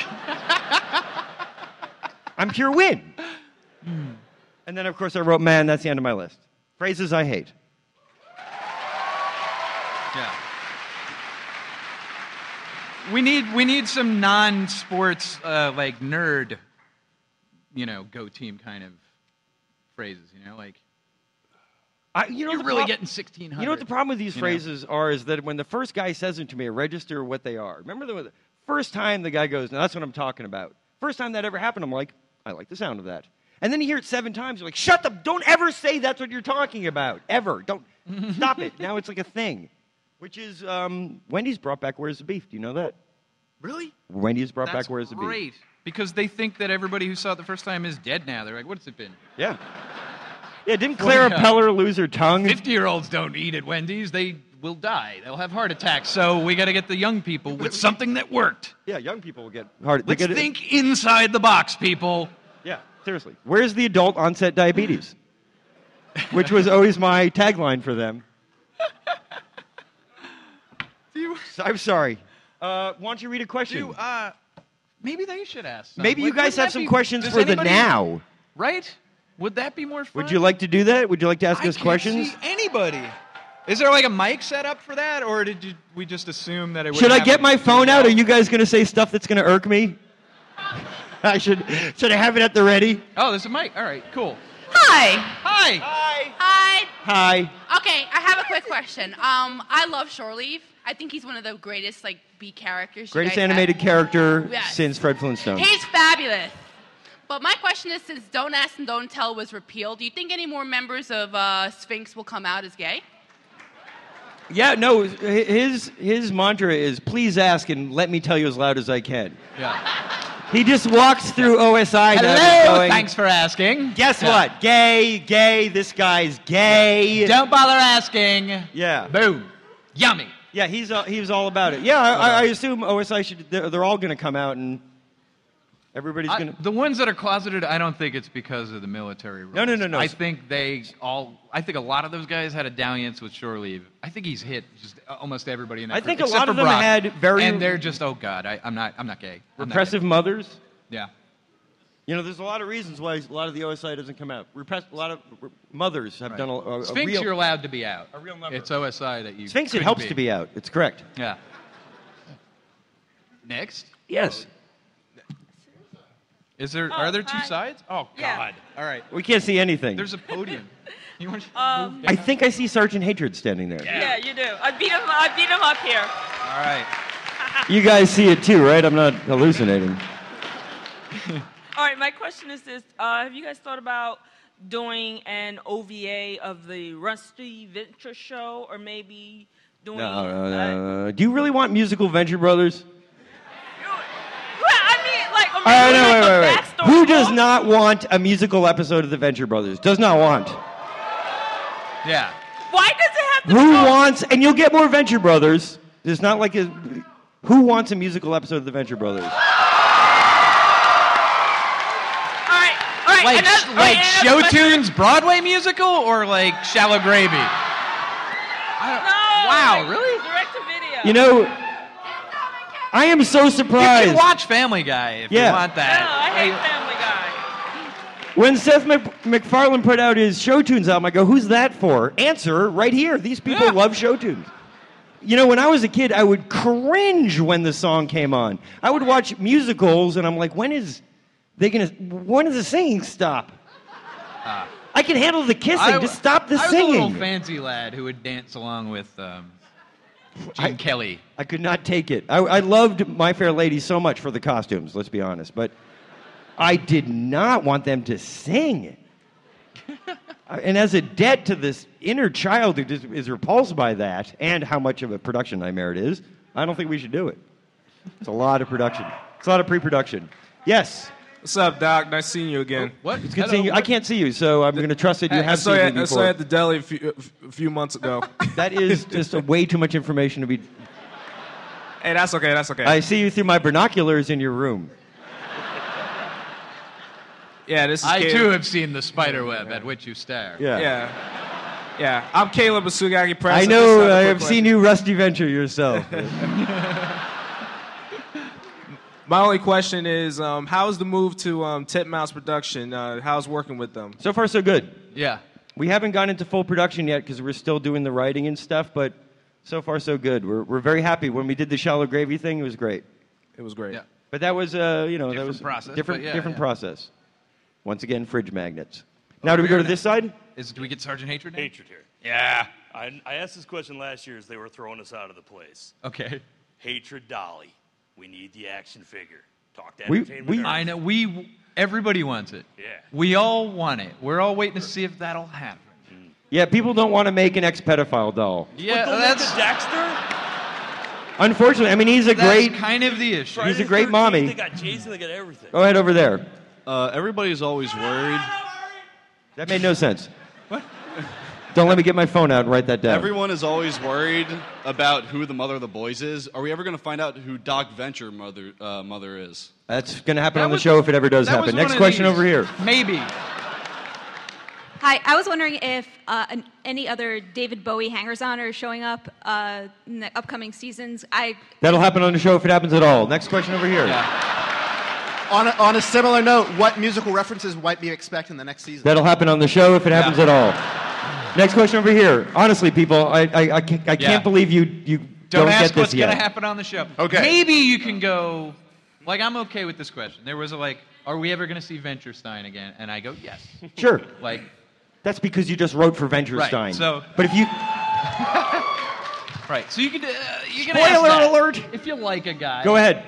I'm pure win. And then, of course, I wrote meh, and that's the end of my list. Phrases I hate. Yeah. We need some non-sports like nerd, go team kind of phrases. Like you're really getting 1600. You know what the problem with these phrases are is that when the first guy says them to me, I register what they are. Remember the first time the guy goes, "Now that's what I'm talking about." First time that ever happened, I'm like, I like the sound of that. And then you hear it 7 times, you're like, shut the, don't ever say that's what you're talking about. Ever. Don't, stop it. Now it's like a thing. Which is, Wendy's brought back Where's the Beef. Do you know that? Really? Wendy's brought back Where's the Beef. Great. Because they think that everybody who saw it the first time is dead now. They're like, what's it been? Yeah. Yeah, didn't Clara Peller lose her tongue? 50-year-olds don't eat at Wendy's. They will die. They'll have heart attacks. So we got to get the young people with something that worked. Yeah, young people will get heart. Let's think inside the box, people. Yeah, seriously. Where's the adult onset diabetes? Which was always my tagline for them. I'm sorry. Why don't you read a question? Maybe they should ask. Maybe you guys have some questions for the now. Right? Would that be more fun? Would you like to do that? Would you like to ask us questions? I can't see anybody. Is there like a mic set up for that, or did we just assume that it would Should I get my phone out? Are you guys going to say stuff that's going to irk me? Should I have it at the ready? Oh, there's a mic. All right, cool. Hi. Hi. Hi. Hi. Okay, I have a quick question. I love Shore Leave. I think he's one of the greatest B characters. Greatest animated character since Fred Flintstone. He's fabulous. But my question is, since Don't Ask and Don't Tell was repealed, do you think any more members of Sphinx will come out as gay? Yeah, no, his mantra is, please ask and let me tell you as loud as I can. Yeah. He just walks through OSI Hello, now going, thanks for asking. Guess what? Gay, this guy's gay. Don't bother asking. Yeah. Boom. Yummy. Yeah, he was all about it. Yeah, I assume OSI they're all going to come out and everybody's going to... The ones that are closeted, I don't think it's because of the military rules. No. I think I think a lot of those guys had a dalliance with Shore Leave. I think he's hit just almost everybody in that I group, think a lot of them Brock, had very... And they're just, oh God, I'm not gay. Repressive mothers? Yeah. There's a lot of reasons why a lot of the OSI doesn't come out. A lot of mothers have done a Sphinx, real... you're allowed to be out. A real number. It's OSI that you Sphinx, it helps to be out. It's correct. Yeah. Next? Yes. Are there two sides? Oh, God. Yeah. All right. We can't see anything. There's a podium. You want to move down? I think I see Sergeant Hatred standing there. Yeah, you do. I beat him up here. All right. You guys see it too, right? I'm not hallucinating. All right, my question is this. Have you guys thought about doing an OVA of the Rusty Venture show, or maybe doing... No. Do you really want musical Venture Brothers? Wait. Who does not want a musical episode of the Venture Brothers? Does not want. Why Yeah. does it have to Who wants, and you'll get more Venture Brothers. It's not like who wants a musical episode of the Venture Brothers? All right. Like Show Tunes Broadway musical or like Shallow Gravy? Wow, really? Direct to video. I am so surprised. You can watch Family Guy if you want that. No, I hate Family Guy. When Seth MacFarlane put out his Show Tunes album, I go, who's that for? Answer, right here. These people love Show Tunes. When I was a kid, I would cringe when the song came on. I would watch musicals, and I'm like, when does the singing stop? I can handle the kissing. Just stop the singing. I was a little fancy lad who would dance along with Gene Kelly. I could not take it. I loved My Fair Lady so much for the costumes, let's be honest. But I did not want them to sing. And as a debt to this inner child who just is repulsed by that and how much of a production nightmare it is, I don't think we should do it. It's a lot of production. It's a lot of pre-production. Yes. What's up, Doc? Nice seeing you again. What? It's good seeing you. I can't see you, so I'm going to trust that you have seen me before. I saw you at the deli a few months ago. That is just way too much information to be... Hey, that's okay. That's okay. I see you through my binoculars in your room. Yeah, this is I, Caleb. too, have seen the spider web at which you stare. Yeah. I'm Caleb Asugagi Press. I know. I have seen you Rusty Venture yourself. My only question is, how's the move to Titmouse Production? How's working with them? So far, so good. Yeah. We haven't gone into full production yet because we're still doing the writing and stuff, but so far, so good. We're very happy. When we did the Shallow Gravy thing, it was great. It was great. Yeah. But that was, that was process, different process. Once again, fridge magnets. Now, do we go to this side? Do we get Sergeant Hatred now? Hatred here. Yeah. I asked this question last year as they were throwing us out of the place. Okay. Hatred Dolly. We need the action figure. Talk to We- entertainment. we- Nerds. I know. Everybody wants it. Yeah. We all want it. We're all waiting to see if that'll happen. Yeah, people don't want to make an ex-pedophile doll. Yeah, Don't that's look at Dexter. Unfortunately, I mean, he's a great... kind of the issue. He's a Friday great the 13th, mommy. They got Jason. They got everything. Go ahead over there. Everybody's always worried. That made no sense. What? Don't let me get my phone out and write that down. Everyone is always worried about who the mother of the boys is. Are we ever going to find out who Doc Venture mother is? That's going to happen on the show if it ever does happen. Next question over here. Maybe. Hi, I was wondering if any other David Bowie hangers-on are showing up in the upcoming seasons. That'll happen on the show if it happens at all. Next question over here. On a similar note, what musical references might we expect in the next season? That'll happen on the show if it happens at all. Next question over here. Honestly, people, I can't believe you don't ask get this what's yet. going to happen on the show. Okay. Maybe you can go, like, I'm okay with this question. There was are we ever going to see Venturestein again? And I go, yes. Sure. Like, That's because you just wrote for Venturestein. Right, so- But if you... right. So you can Spoiler alert! If you like a guy. Go ahead.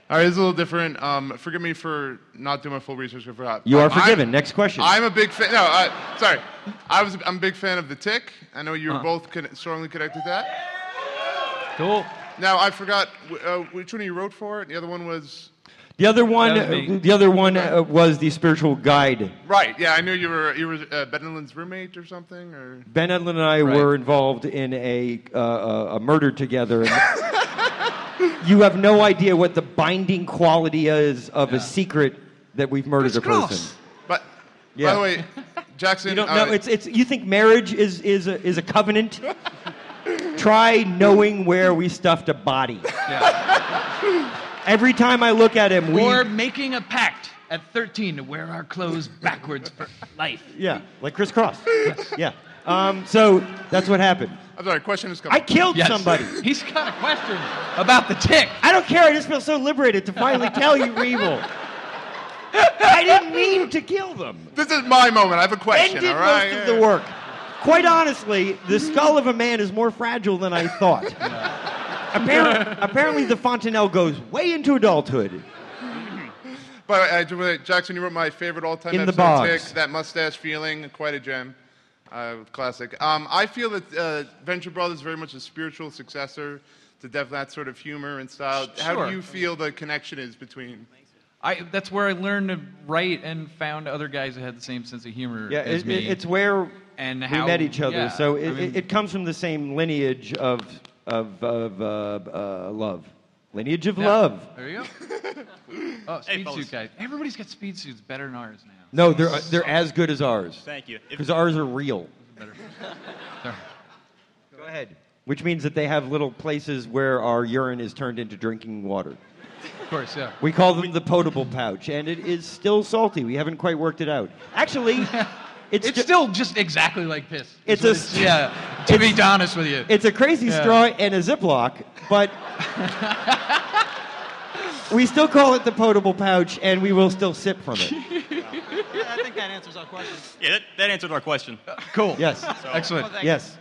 All right, this is a little different. Forgive me for not doing my full research. I forgot. You are forgiven. Next question. I'm a big fan. No, sorry. I'm a big fan of The Tick. I know you were both strongly connected with that. Cool. Now, I forgot which one you wrote for it. The other one was... The other one, That was me. the other one was the spiritual guide. Right, yeah, I knew you were Ben Edlund's roommate or something, or... Ben Edlund and I were involved in a murder together. You have no idea what the binding quality is of a secret that we've murdered a person. But, Yeah. by the way, Jackson... You don't know. It's. You think marriage is a covenant? Try knowing where we stuffed a body. Every time I look at him, Or making a pact at 13 to wear our clothes backwards for life. Yeah, like Criss Cross. Yeah. So that's what happened. I'm sorry, question is coming. I killed somebody. He's got a question about the Tick. I don't care. I just feel so liberated to finally tell you we're evil. I didn't mean to kill them. This is my moment. I have a question, Ben did all right? most of the work. Quite honestly, the skull of a man is more fragile than I thought. Apparently, the Fontanelle goes way into adulthood. But Jackson, you wrote my favorite all-time In the episode, box. Tick, that mustache feeling, quite a gem. Classic. I feel that Venture Brothers is very much a spiritual successor to that sort of humor and style. How Sure. do you feel the connection is between... That's where I learned to write and found other guys that had the same sense of humor Yeah, as me. it's where and we how, met each other. yeah, So I mean- it comes from the same lineage of love. Lineage of love. There you go. Oh, speed suit guys. Everybody's got speed suits better than ours now. No, they're as good as ours. Thank you. Because ours are real. Better. Sorry. Go ahead. Which means that they have little places where our urine is turned into drinking water. Of course, yeah. We call them the potable pouch, and it is still salty. We haven't quite worked it out. Actually, It's still just exactly like piss. It's That's a- what yeah. To be honest with you, It's a crazy Yeah. straw and a Ziploc, but we still call it the potable pouch, and we will still sip from it. I think that answers our question. Yeah, that answered our question. cool. Yes. Excellent. Yes.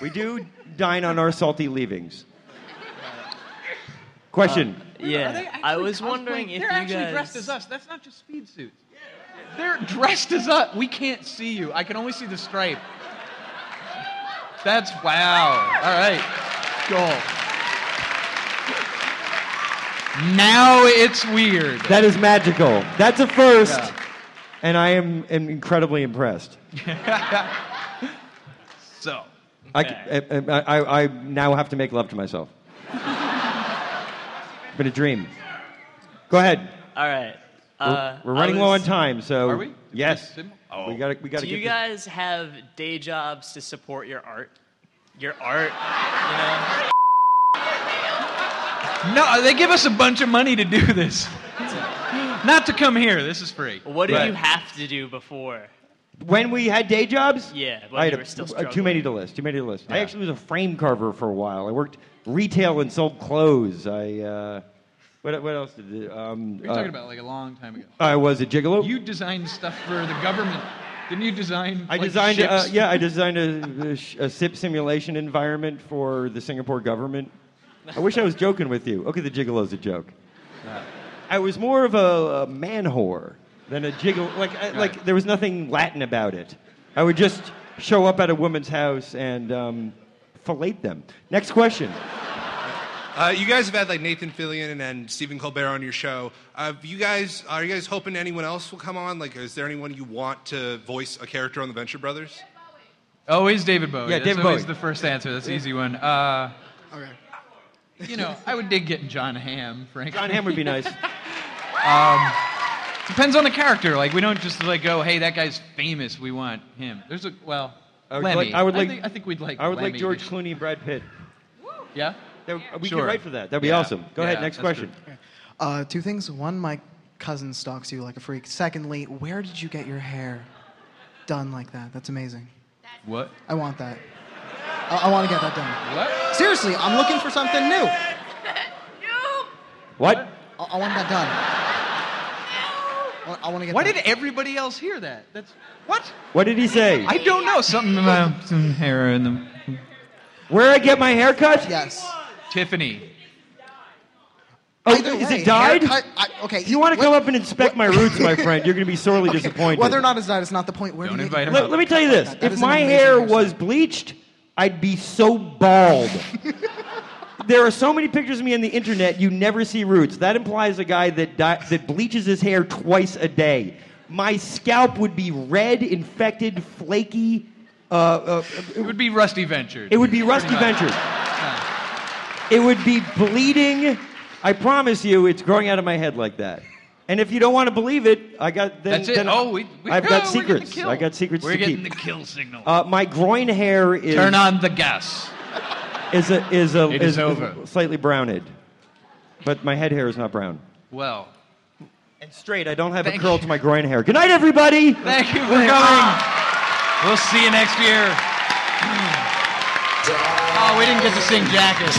We do dine on our salty leavings. Question. Yeah, Are they actually I was wondering cosplaying? if They're you actually guys... dressed as us. That's not just speed suits. They're dressed as us. We can't see you. I can only see the stripe. That's wow. All right. Cool. Now it's weird. That is magical. That's a first, Yeah. and I am incredibly impressed. So. I now have to make love to myself. It's been a dream. Go ahead. All right. We're running low on time, so Are we? yes, Oh. we got to Do get. you guys have day jobs to support your art? Your art, you know? No, they give us a bunch of money to do this. Not to come here. This is free. What did you have to do before? When we had day jobs, Yeah, I when had you were still too struggling. many to list. I actually was a frame carver for a while. I worked retail and sold clothes. What else did I do? You're talking about like a long time ago. I was a gigolo. You designed stuff for the government. Didn't you design? I like, designed, ships? I designed a SIP simulation environment for the Singapore government. I wish I was joking with you. Okay, the gigolo's a joke. I was more of a man whore than a gigolo. Like there was nothing Latin about it. I would just show up at a woman's house and fillet them. Next question. You guys have had like Nathan Fillion and Stephen Colbert on your show. Are you guys hoping anyone else will come on? Like, is there anyone you want to voice a character on the Venture Brothers? Always David Bowie. Yeah, That's David always Bowie. the first answer. That's the easy one. Okay. You know, I would dig getting John Hamm, frankly. John Hamm would be nice. Depends on the character. Like, we don't just like go, hey, that guy's famous. We want him. There's a Lemmy. I think we'd like. I would like Lemmy. George Clooney and Brad Pitt. Yeah. We Sure. can write for that. That'd be Yeah. awesome. Go ahead. Yeah, Next that's question. Two things. One, my cousin stalks you like a freak. Secondly, where did you get your hair done like that? That's amazing. What? I want that. I want to get that done. What? Seriously, I'm looking for something new. What? I want that done. I want to get. Why that. did everybody else hear that? That's what? What did he say? I don't know. Something about some hair in the. Where I get my hair cut? Yes. Tiffany. Oh, Either is way, it dyed? haircut- okay. If you want to come up and inspect my roots, my friend, you're going to be sorely disappointed. Whether or not it's dyed is not the point. Where Don't do you invite get him your Let me tell you this. That is If an my amazing hair hairstyle. was bleached, I'd be so bald. There are so many pictures of me on the internet, you never see roots. That implies a guy that bleaches his hair twice a day. My scalp would be red, infected, flaky. It would be Rusty Ventures. It would be Rusty Pretty much. Ventures. It would be bleeding. I promise you, it's growing out of my head like that. And if you don't want to believe it, I got. That's it. I've got secrets. I got secrets We're to getting keep. the kill signal. My groin hair is. Turn on the gas. Is over. Slightly browned, but my head hair is not brown. Well. And straight. I don't have Thank a curl you. to my groin hair. Good night, everybody. Thank you for coming. We'll see you next year. Oh, we didn't get to sing Jacket.